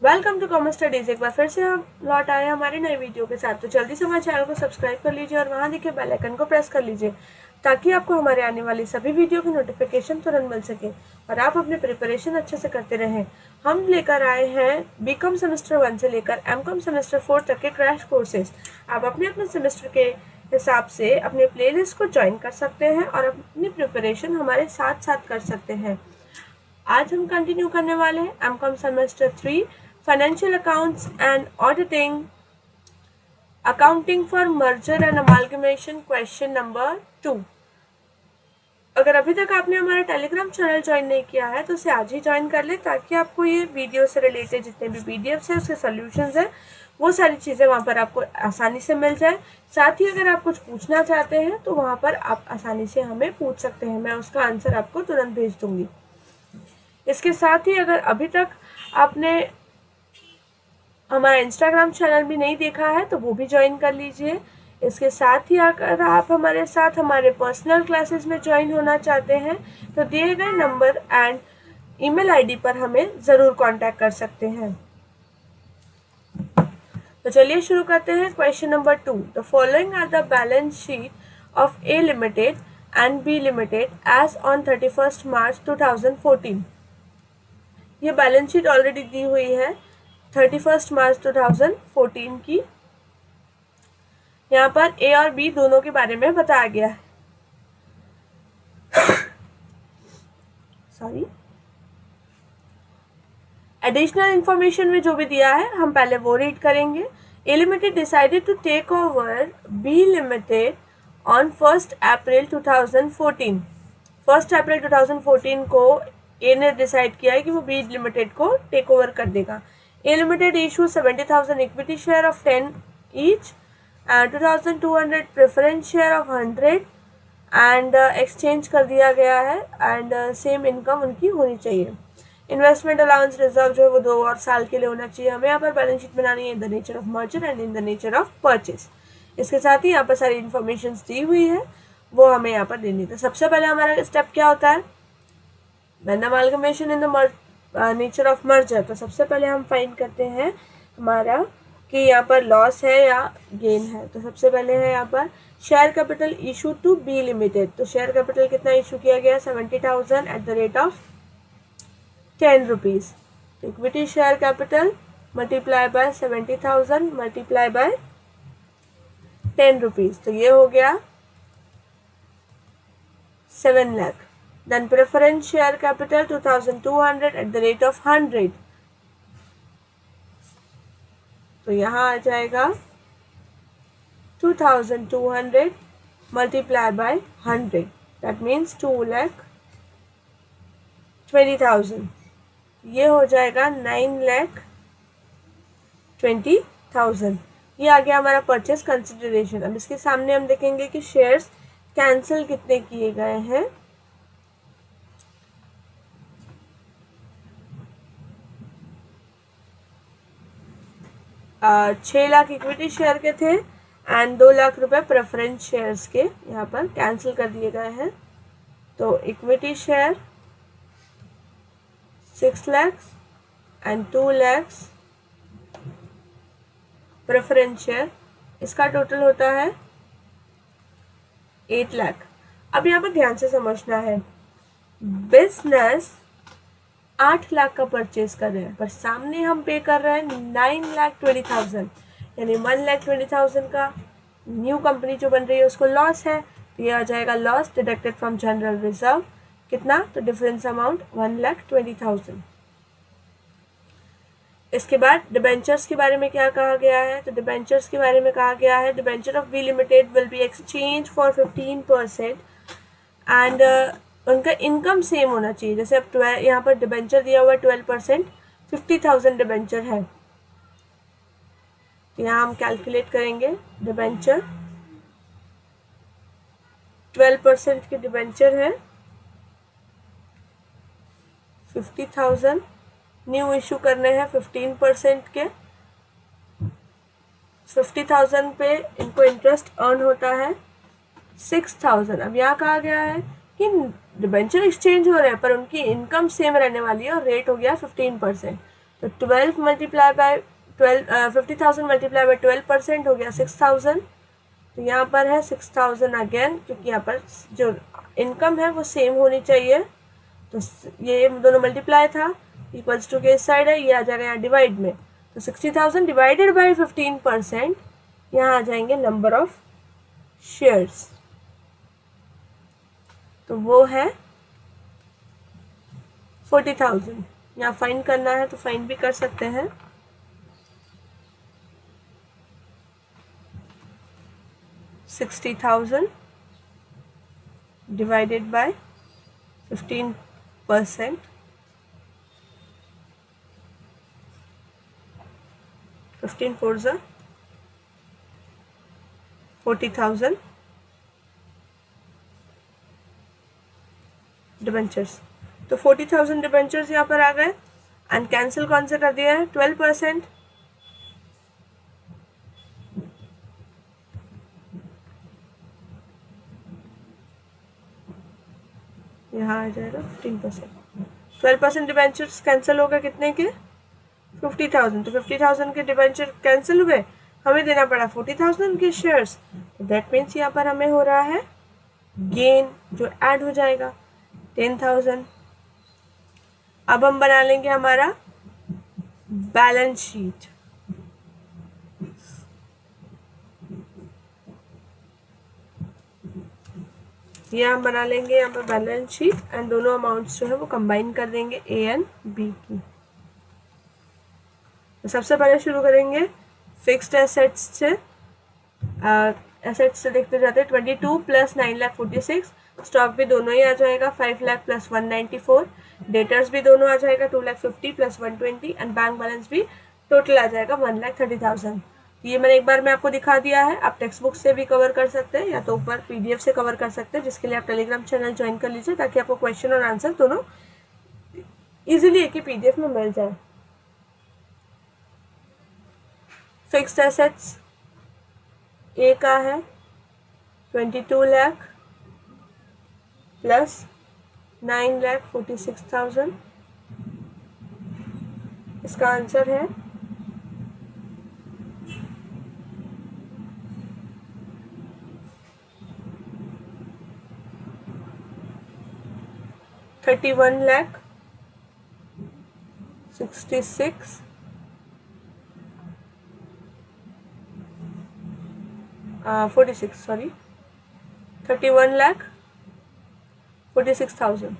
Welcome to commerce studies. एक बार फिर से हम लौट आए हमारी नई वीडियो के साथ। तो जल्दी से हमारे चैनल को सब्सक्राइब कर लीजिए और वहाँ दिखे बेल आइकन को प्रेस कर लीजिए ताकि आपको हमारे आने वाली सभी वीडियो की नोटिफिकेशन तुरंत मिल सके और आप अपनी प्रिपरेशन अच्छे से करते रहें। हम लेकर आए हैं बीकॉम सेमेस्टर 1 से लेकर एमकॉम सेमेस्टर 4 तक के क्रैश कोर्सेज। आप अपने अपने सेमेस्टर के हिसाब से अपने प्लेलिस्ट को ज्वाइन कर सकते हैं और अपनी प्रिपरेशन हमारे साथ साथ कर सकते हैं। आज हम कंटिन्यू करने वाले हैं MCom semester 3 financial accounts and auditing, accounting for merger and amalgamation, question number 2। अगर अभी तक आपने हमारा टेलीग्राम चैनल ज्वाइन नहीं किया है तो उसे आज ही ज्वाइन कर ले ताकि आपको ये वीडियो से रिलेटेड जितने भी पीडीएफ्स हैं उसके सॉल्यूशंस हैं वो सारी चीज़ें वहाँ पर आपको आसानी से मिल जाए। साथ ही अगर आप कुछ पूछना चाहते हैं तो वहाँ पर आप आसानी से हमें पूछ सकते हैं, मैं उसका आंसर आपको तुरंत भेज दूँगी। इसके साथ ही अगर अभी तक आपने हमारा इंस्टाग्राम चैनल भी नहीं देखा है तो वो भी ज्वाइन कर लीजिए। इसके साथ ही अगर आप हमारे साथ हमारे पर्सनल क्लासेस में ज्वाइन होना चाहते हैं तो दिए गए नंबर एंड ईमेल आईडी पर हमें ज़रूर कांटेक्ट कर सकते हैं। तो चलिए शुरू करते हैं। Question number 2, the following are the balance sheet of A limited and B limited as on 31 March 2014। ये बैलेंस शीट ऑलरेडी दी हुई है 31 मार्च 2014 की। यहाँ पर ए और बी दोनों के बारे में बताया गया है। सॉरी, एडिशनल इंफॉर्मेशन में जो भी दिया है हम पहले वो रीड करेंगे। A limited decided to take over B limited on 1 April 2014। 1 April 2014 को ए ने डिसाइड किया है कि वो बी लिमिटेड को टेक ओवर कर देगा। A limited issue 70,000 equity share of 10 each, 2,200 preference share of 100 and exchange कर दिया गया है एंड सेम इनकम उनकी होनी चाहिए। इन्वेस्टमेंट अलाउंस रिजर्व जो है वो 2 और साल के लिए होना चाहिए। हमें यहाँ पर बैलेंस शीट बनानी है in the nature of merger and in the nature of purchase. इसके साथ ही यहाँ पर सारी इन्फॉर्मेशन दी हुई है वो हमें यहाँ पर देनी है। तो सबसे पहले हमारा स्टेप क्या होता है, when amalgamation in the nature of merger. तो सबसे पहले हम फाइंड करते हैं हमारा कि यहाँ पर लॉस है या गेन है। तो सबसे पहले है यहाँ पर share capital issue to B limited. तो शेयर कैपिटल कितना इशू किया गया, 70,000 at the rate of 10 rupees. तो equity share capital multiply by 70,000 multiply by 10 rupees, तो ये हो गया 7 lakh. Then preference share capital 2,200 at the rate of 100, तो यहाँ आ जाएगा 2,200 मल्टीप्लाई बाय 100, दैट मीन्स 2,20,000। ये हो जाएगा 9,20,000। ये आ गया हमारा परचेस कंसिडरेशन। अब इसके सामने हम देखेंगे कि शेयर्स कैंसिल कितने किए गए हैं। आ, 6 लाख इक्विटी शेयर के थे एंड 2 लाख रुपए प्रेफरेंस शेयर्स के यहाँ पर कैंसिल कर दिए गए हैं। तो equity share 6 lakhs and 2 lakhs preference share, इसका टोटल होता है 8 लाख। अब यहाँ पर ध्यान से समझना है, बिजनेस 8 लाख का परचेज कर रहे हैं पर सामने हम पे कर रहे हैं 9,20,000, यानी 1,20,000 का न्यू कंपनी जो बन रही है उसको लॉस है। तो ये आ जाएगा loss deducted from general reserve, कितना, तो डिफरेंस अमाउंट 1,20,000। इसके बाद डिबेंचर्स के बारे में क्या कहा गया है, तो डिबेंचर्स के बारे में कहा गया है debenture of B limited will be exchange for 15% and उनका इनकम सेम होना चाहिए। जैसे अब 12 यहाँ पर डिबेंचर दिया हुआ है 12%, 50,000 डिबेंचर है। तो यहाँ हम कैलकुलेट करेंगे डिबेंचर, 12% के डिबेंचर है, 50,000 न्यू इशू करने हैं 15% के। 50,000 पे इनको इंटरेस्ट अर्न होता है 6,000। अब यहाँ कहा गया है कि डिबेंचर एक्सचेंज हो रहे हैं पर उनकी इनकम सेम रहने वाली है और रेट हो गया 15%। तो 12 मल्टीप्लाई बाय 50,000 मल्टीप्लाई बाय 12% हो गया 6,000। तो यहाँ पर है 6,000 अगेन, क्योंकि यहाँ पर जो इनकम है वो सेम होनी चाहिए। तो ये दोनों मल्टीप्लाई था, इक्वल्स टू के इस साइड है, ये आ जाएगा यहाँ डिवाइड में। तो 60,000 डिवाइडेड बाई 15%, यहाँ आ जाएंगे नंबर ऑफ शेयर्स, तो वो है 40,000। यहाँ फाइंड करना है तो फाइंड भी कर सकते हैं। $60,000 डिवाइडेड बाय 15%, 15 4 ज़ा 40,000 डिबेंचर्स। तो 40,000 डिबेंचर्स यहाँ पर आ गए। एंड कैंसिल कौन से कर दिया है? 12%। यहाँ आ जाएगा 15%। 12% डिबेंचर्स कैंसिल होगा कितने के? 50,000। तो 50,000 के डिबेंचर कैंसिल हुए, हमें देना पड़ा 40,000 के शेयर्स। तो दैट मीन्स यहाँ पर हमें हो रहा है गेन, जो ऐड हो जाएगा 10,000। अब हम बना लेंगे हमारा बैलेंस शीट। ये हम बना लेंगे यहाँ पर बैलेंस शीट, एंड दोनों अमाउंट्स जो है वो कंबाइन कर देंगे ए एंड बी की। तो सबसे पहले शुरू करेंगे फिक्स्ड एसेट्स से। एसेट्स से देखते जाते हैं। 22 प्लस 9,46,000। स्टॉक भी दोनों ही आ जाएगा, 5 लाख प्लस 194। डेटर्स भी दोनों आ जाएगा, 2,50,000 प्लस 120। एंड बैंक बैलेंस भी टोटल आ जाएगा 1,30,000। ये मैंने एक बार में आपको दिखा दिया है। आप टेक्स्ट बुक से भी कवर कर सकते हैं, या तो ऊपर PDF से कवर कर सकते हैं, जिसके लिए आप टेलीग्राम चैनल ज्वाइन कर लीजिए, ताकि आपको क्वेश्चन और आंसर दोनों इजीली एक ही PDF में मिल जाए। फिक्स्ड एसेट्स ए का है 22 लाख प्लस 9,46,000। इसका आंसर है 31,66,000 46, सॉरी 31,46,000।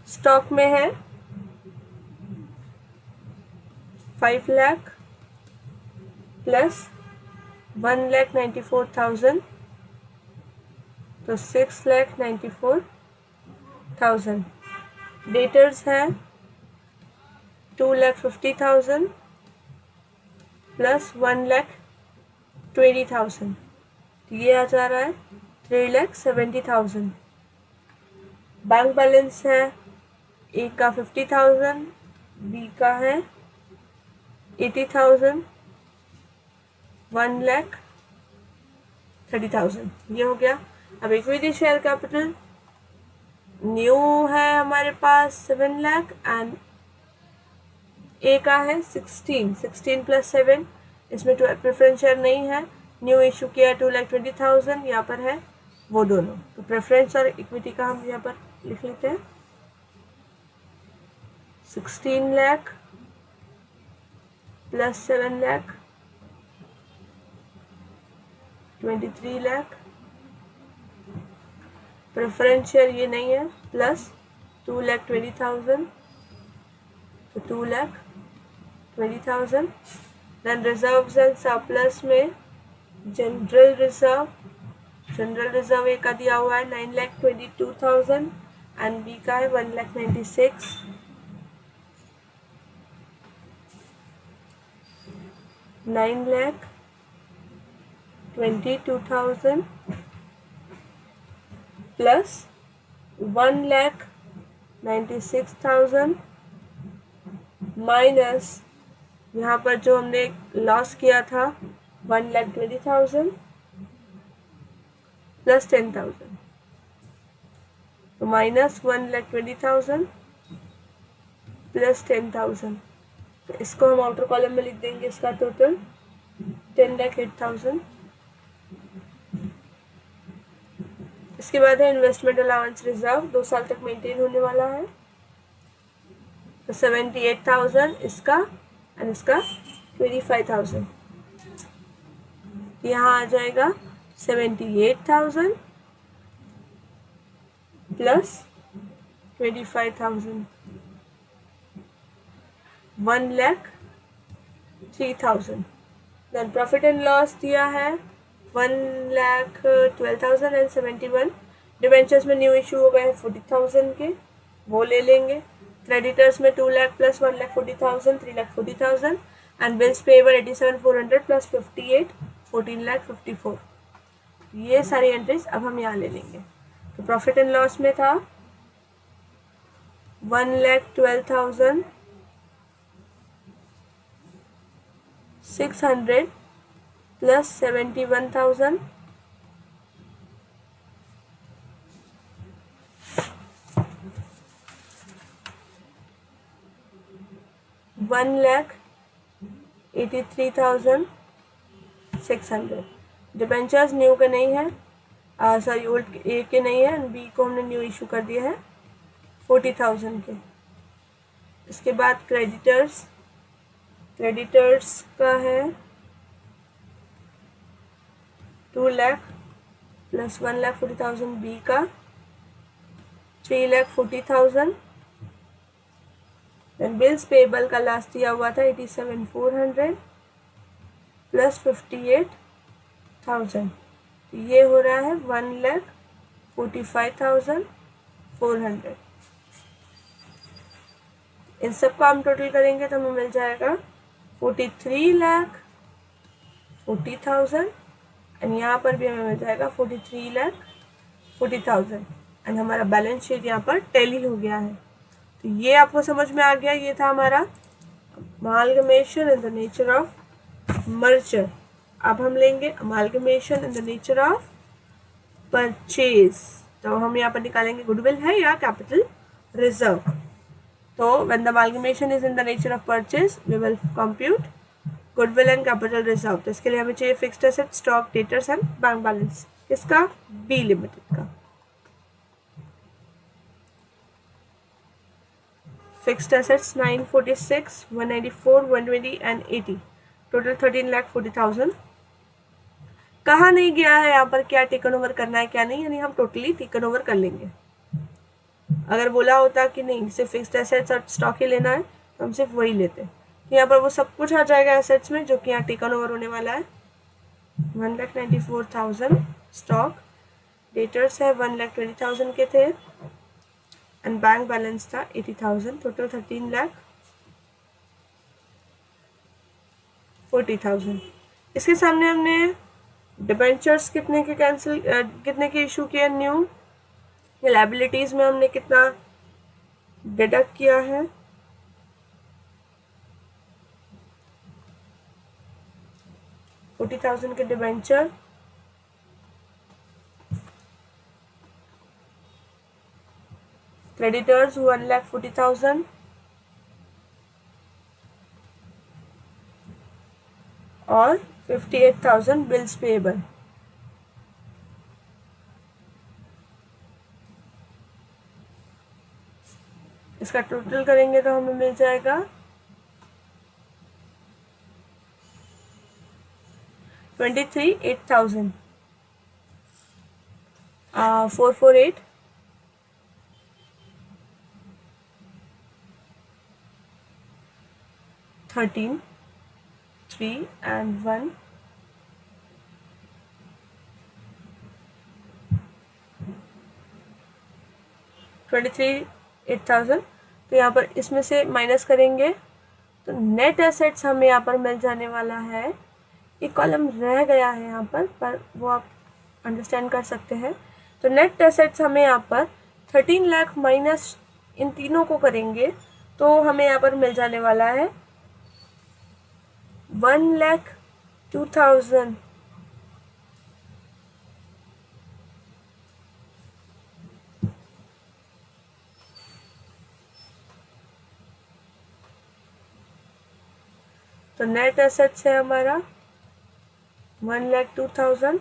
स्टॉक में है 5 लाख प्लस 1,94,000, तो 6,94,000। डेटर्स है 2,50,000 प्लस 1,20,000, ये आ जा रहा है 3,70,000। बैंक बैलेंस है ए का 50,000, बी का है 80,000, 1,30,000, ये हो गया। अब इक्विटी शेयर कैपिटल न्यू है हमारे पास 7 लाख, एंड ए का है 16 प्लस 7, इसमें प्रेफरेंस शेयर नहीं है। न्यू इशू किया 2,20,000, यहाँ पर है वो दोनों। तो प्रेफरेंस और इक्विटी का हम यहाँ पर लिख लेते हैं। 16 lakh plus 7 lakh 23 lakh. Preference share ये नहीं है, प्लस 2,20,000, तो 2,20,000। देन रिजर्व्स एंड सरप्लस में जनरल रिजर्व ए का दिया हुआ है 9,22,000, एंड बी का है 1,96,000। 9,22,000 प्लस 1,96,000 माइनस यहाँ पर जो हमने लॉस किया था 1,20,000, प्लस 10,000, तो -1,20,000 प्लस 10,000, तो इसको हम आउटर कॉलम में लिख देंगे, इसका टोटल 10,08,000। इसके बाद है इन्वेस्टमेंट अलाउंस रिजर्व, 2 साल तक मेंटेन होने वाला है, तो 78,000 इसका एंड इसका 25,000, यहाँ आ जाएगा 78,000 plus 25,000, 1,03,000। Then profit and loss दिया है 1,12,071। डिवेंचर्स में न्यू इशू हो गए 40,000 के, वो ले लेंगे। क्रेडिटर्स में 2 lakh plus 1,40,000, 3,40,000 and bills payable 87,400 plus 58, 14,54। ये सारी एंट्रीज अब हम यहाँ ले लेंगे। तो प्रॉफिट एंड लॉस में था 1,12,600 प्लस 71,000 1,83,600। डिबेंचर्स न्यू के नहीं है, सॉरी ओल्ड ए के नहीं है, बी को हमने न्यू इशू कर दिया है 40,000 के। इसके बाद क्रेडिटर्स का है 2 लाख प्लस 1,40,000 बी का, 3,40,000। देन बिल्स पेएबल का लास्ट दिया हुआ था 87,400 प्लस 58,000, तो ये हो रहा है 1,45,400। इन सब का हम टोटल करेंगे तो हमें मिल जाएगा 43,40,000 एंड यहाँ पर भी हमें मिल जाएगा 43,40,000 एंड हमारा बैलेंस शीट यहाँ पर टैली हो गया है। तो ये आपको समझ में आ गया, ये था हमारा amalgamation in the nature of merger. अब हम लेंगे amalgamation in the nature of purchase. तो हम यहाँ पर निकालेंगे गुडविल है या कैपिटल रिजर्व। तो when the amalgamation is in the nature of purchase we will compute goodwill and capital reserve। तो इसके लिए हमें चाहिए fixed asset, stock, debtors and bank balance. किसका? बी लिमिटेड का। Fixed assets 946, 194, 120 and 80, total 13,40,000। कहा नहीं गया है यहाँ पर क्या टेकन ओवर करना है क्या नहीं, यानी हम टोटली टेकन ओवर कर लेंगे। अगर बोला होता कि नहीं सिर्फ फिक्स्ड एसेट्स और स्टॉक ही लेना है तो हम सिर्फ वही लेते। तो यहाँ पर वो सब कुछ आ जाएगा एसेट्स में जो कि यहाँ टेकन ओवर होने वाला है। 1,94,000 स्टॉक, डेटर्स है 1,20,000 के थे एंड बैंक बैलेंस था 80,000, टोटल 13,40,000। इसके सामने हमने डिबेंचर्स कितने के इशू किए न्यू, लायबिलिटीज में हमने कितना डिडक्ट किया है, 40,000 के डिबेंचर, क्रेडिटर्स 1,40,000 और 58,000 बिल्स पेएबल। इसका टोटल करेंगे तो हमें मिल जाएगा 23,08,000, 448 13 3 and 1 23,08,000। तो यहाँ पर इसमें से माइनस करेंगे तो नेट एसेट्स हमें यहाँ पर मिल जाने वाला है। एक कॉलम रह गया है यहाँ पर वो आप अंडरस्टैंड कर सकते हैं। तो नेट एसेट्स हमें यहाँ पर 13 लाख माइनस इन तीनों को करेंगे तो हमें यहाँ पर मिल जाने वाला है 1,02,000 तो नेट एसेट्स है हमारा 1,02,000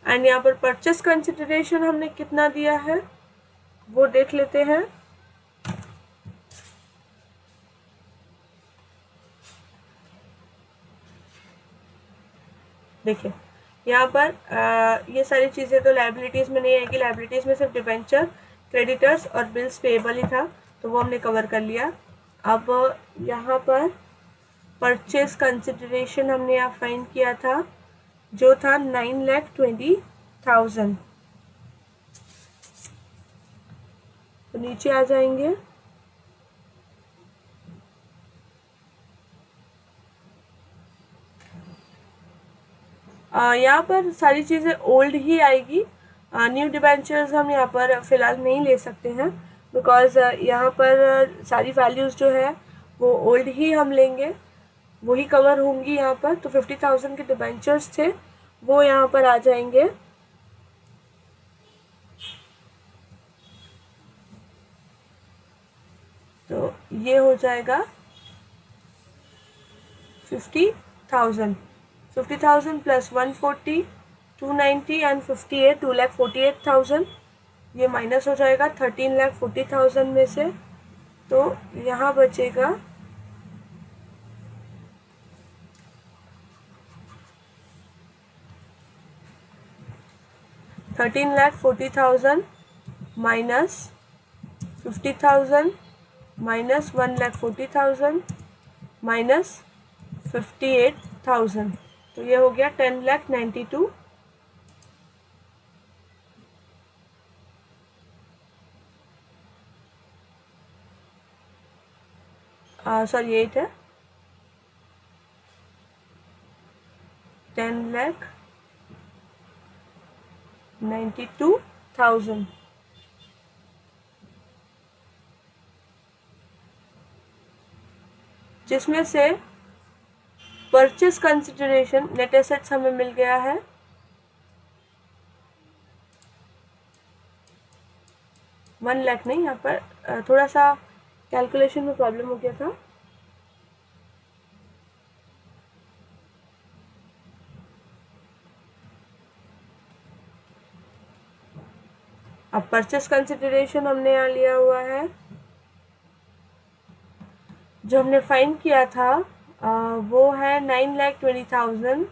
एंड यहाँ पर परचेस कंसिडरेशन हमने कितना दिया है वो देख लेते हैं। देखिए यहाँ पर ये सारी चीज़ें तो लाइबिलिटीज़ में नहीं है कि लाइबिलिटीज़ में सिर्फ डिबेंचर, क्रेडिटर्स और बिल्स पेएबल ही था, तो वो हमने कवर कर लिया। अब यहाँ पर परचेस कंसिडरेशन हमने यहाँ फाइंड किया था जो था 9,20,000। तो नीचे आ जाएंगे, यहाँ पर सारी चीज़ें ओल्ड ही आएगी। न्यू डिबेंचर्स हम यहाँ पर फ़िलहाल नहीं ले सकते हैं बिकॉज़ यहाँ पर सारी वैल्यूज़ जो है वो ओल्ड ही हम लेंगे, वही कवर होंगी यहाँ पर। तो 50,000 के डिबेंचर्स थे वो यहाँ पर आ जाएंगे। तो ये हो जाएगा 50,000 प्लस 140, 290 एंड 58, 2,48,000। ये माइनस हो जाएगा 13,40,000 में से। तो यहाँ बचेगा 13,40,000 माइनस 50,000 माइनस 1,40,000 माइनस 58,000। तो ये हो गया 10,92। सॉरी 8 है, 10,92,000। जिसमें से परचेस कंसिडरेशन नेट एसेट्स हमें मिल गया है 1 लाख नहीं, यहाँ पर थोड़ा सा कैलकुलेशन में प्रॉब्लम हो गया था। अब परचेस कंसिडरेशन हमने यहाँ लिया हुआ है, जो हमने फाइंड किया था वो है 9,20,000।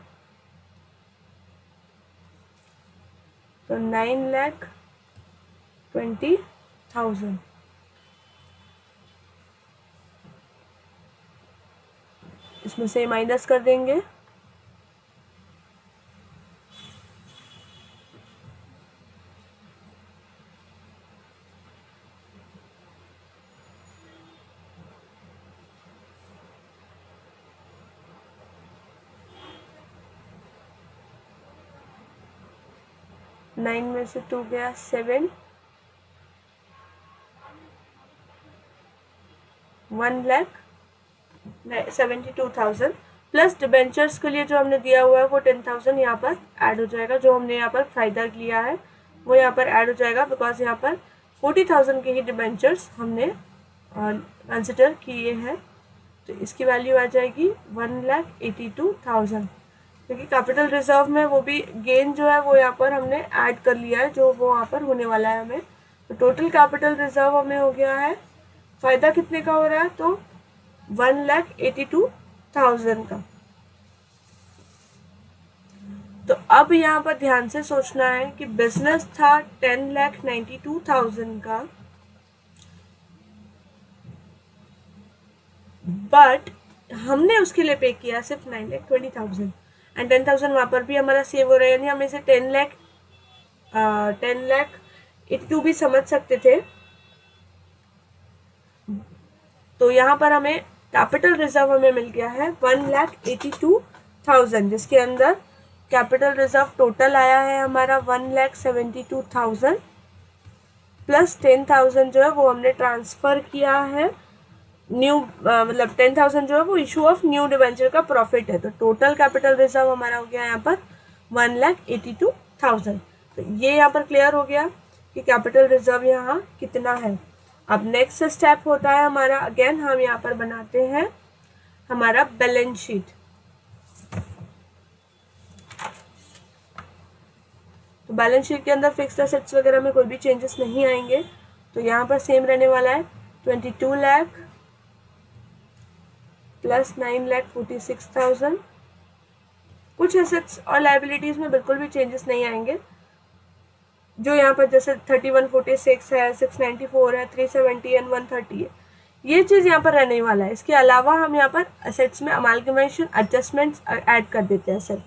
तो 9,20,000 इसमें से माइनस कर देंगे। नाइन में से 2 गया 7, 1,72,000 प्लस डिबेंचर्स के लिए जो हमने दिया हुआ है वो 10,000 यहाँ पर ऐड हो जाएगा। जो हमने यहाँ पर फायदा लिया है वो यहाँ पर ऐड हो जाएगा बिकॉज यहाँ पर 40,000 के ही डिबेंचर्स हमने कंसिडर किए हैं। तो इसकी वैल्यू आ जाएगी 1,82,000, क्योंकि कैपिटल रिजर्व में वो भी गेन जो है वो यहाँ पर हमने ऐड कर लिया है, जो वो यहाँ पर होने वाला है हमें। तो टोटल कैपिटल रिजर्व हमें हो गया है, फ़ायदा कितने का हो रहा है तो 1,82,000 का। तो अब यहाँ पर ध्यान से सोचना है कि बिजनेस था 10,92,000 का, बट हमने उसके लिए पे किया सिर्फ 9,20,000 एंड 10,000 वहाँ पर भी हमारा सेव हो रहा है, यानी हम इसे 10,82 भी समझ सकते थे। तो यहाँ पर हमें कैपिटल रिजर्व हमें मिल गया है 1,82,000, जिसके अंदर कैपिटल रिजर्व टोटल आया है हमारा 1,72,000 प्लस 10,000 जो है वो हमने ट्रांसफ़र किया है न्यू मतलब 10,000 जो है वो इशू ऑफ न्यू डिवेंचर का प्रॉफिट है। तो टोटल कैपिटल रिजर्व हमारा हो गया यहाँ पर 1,82,000। तो ये यहाँ पर क्लियर हो गया कि कैपिटल रिजर्व यहाँ कितना है। अब नेक्स्ट स्टेप होता है हमारा, अगेन हम यहाँ पर बनाते हैं हमारा बैलेंस शीट। तो बैलेंस शीट के अंदर फिक्स्ड एसेट्स वगैरह में कोई भी चेंजेस नहीं आएंगे, तो यहाँ पर सेम रहने वाला है 22 लाख प्लस 9,46,000। कुछ एसेट्स और लाइबिलिटीज में बिल्कुल भी चेंजेस नहीं आएंगे, जो यहाँ पर जैसे 3146 है, 694 है, 370 एंड 130 है, ये चीज़ यहाँ पर रहने वाला है। इसके अलावा हम यहाँ पर एसेट्स में अमालगमेशन एडजस्टमेंट्स ऐड कर देते हैं सिर्फ।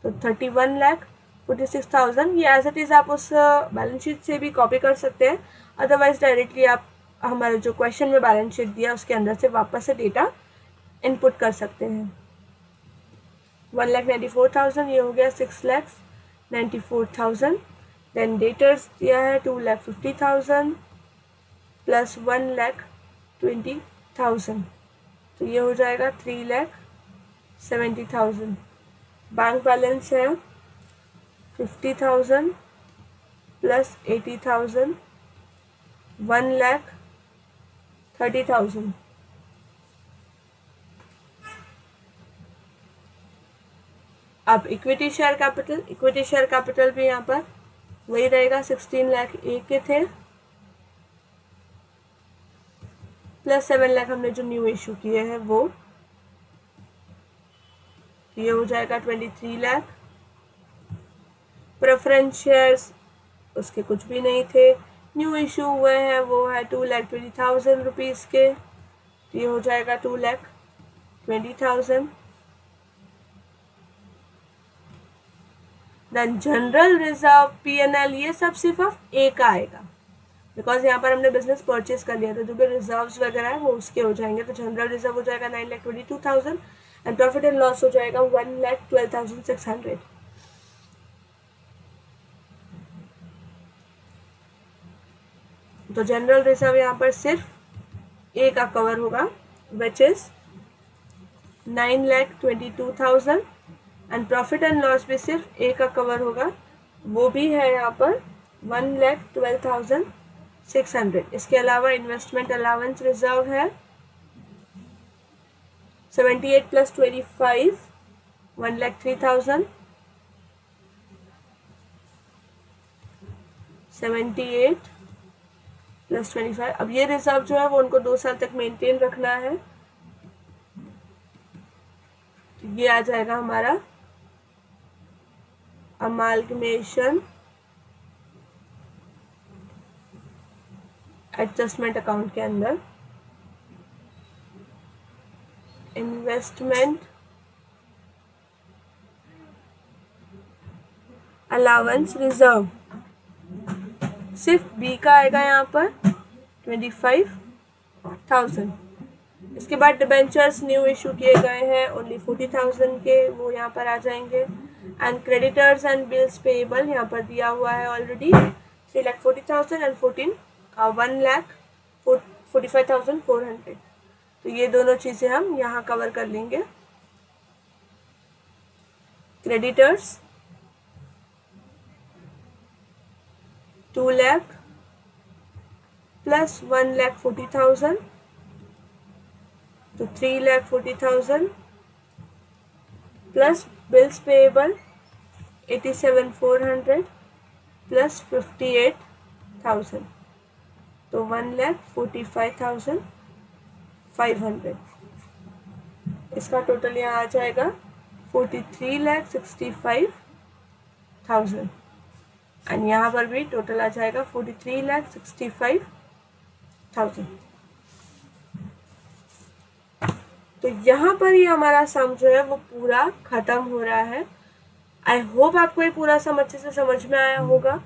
तो 31,46,000 ये एज इट इज़ आप उस बैलेंस शीट से भी कॉपी कर सकते हैं, अदरवाइज डायरेक्टली आप हमारे जो क्वेश्चन में बैलेंस शीट दिया उसके अंदर से वापस से डेटा इनपुट कर सकते हैं। 1,94,000 ये हो गया 6,94,000। देन डेटर्स दिया है 2,50,000 प्लस 1,20,000, तो ये हो जाएगा 3,70,000। बैंक बैलेंस है 50,000 प्लस 80,000 1,30,000। अब इक्विटी शेयर कैपिटल भी यहाँ पर वही रहेगा, 16 लाख ए के थे प्लस 7 लाख हमने जो न्यू इशू किए हैं वो, ये हो जाएगा 23 लाख। प्रेफरेंस शेयर्स उसके कुछ भी नहीं थे, न्यू इशू हुए हैं वो है 2,20,000 रुपीज़ के, तो ये हो जाएगा 2,20,000। देन जनरल रिजर्व P&L ये सब सिर्फ ए का आएगा, बिकॉज यहाँ पर हमने बिजनेस परचेज कर लिया, तो जो भी रिजर्व्स वगैरह है वो उसके हो जाएंगे। तो जनरल रिजर्व हो जाएगा 9,22,000 एंड प्रॉफिट एंड लॉस हो जाएगा 1,12,600। तो जनरल रिजर्व यहाँ पर सिर्फ ए का कवर होगा, which is 9,22,000 and profit and loss भी सिर्फ ए का कवर होगा, वो भी है यहाँ पर 1,12,600। इसके अलावा इन्वेस्टमेंट अलाउंस रिजर्व है 78 प्लस 25 1,03,000, 78 प्लस 25। अब ये रिजर्व जो है वो उनको 2 साल तक मेंटेन रखना है, तो ये आ जाएगा हमारा अमालगमेशन एडजस्टमेंट अकाउंट के अंदर। इन्वेस्टमेंट अलाउंस रिजर्व सिर्फ बी का आएगा यहाँ पर 25,000। इसके बाद डिबेंचर्स न्यू इशू किए गए हैं ओनली 40,000 के, वो यहाँ पर आ जाएंगे। And creditors and bills payable यहाँ पर दिया हुआ है ऑलरेडी 3,40,000 एंड 1,45,400। तो ये दोनों चीज़ें हम यहाँ कवर कर लेंगे। क्रेडिटर्स 2 लाख प्लस 1,40,000, तो 3,40,000 प्लस बिल्स पेएबल 87,400 प्लस 58,000, तो 1,45,500। इसका टोटल यहाँ आ जाएगा 43,65,000 एंड यहाँ पर भी टोटल आ जाएगा 43,65,000। तो यहाँ पर ही हमारा सम जो है वो पूरा खत्म हो रहा है। आई होप आपको ये पूरा सम अच्छे से समझ में आया होगा।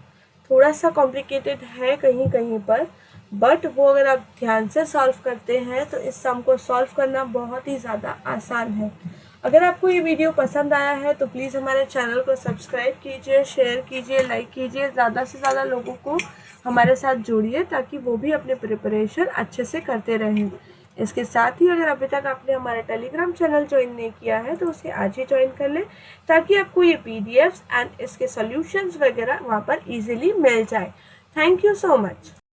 थोड़ा सा कॉम्प्लिकेटेड है कहीं कहीं पर, बट वो अगर आप ध्यान से सॉल्व करते हैं तो इस सम को सॉल्व करना बहुत ही ज़्यादा आसान है। अगर आपको ये वीडियो पसंद आया है तो प्लीज़ हमारे चैनल को सब्सक्राइब कीजिए, शेयर कीजिए, लाइक कीजिए, ज़्यादा से ज़्यादा लोगों को हमारे साथ जोड़िए ताकि वो भी अपने प्रिपरेशन अच्छे से करते रहें। इसके साथ ही अगर अभी तक आपने हमारा टेलीग्राम चैनल ज्वाइन नहीं किया है तो उसे आज ही ज्वाइन कर लें, ताकि आपको ये PDFs एंड इसके सॉल्यूशंस वगैरह वहाँ पर इजीली मिल जाए। Thank you so much.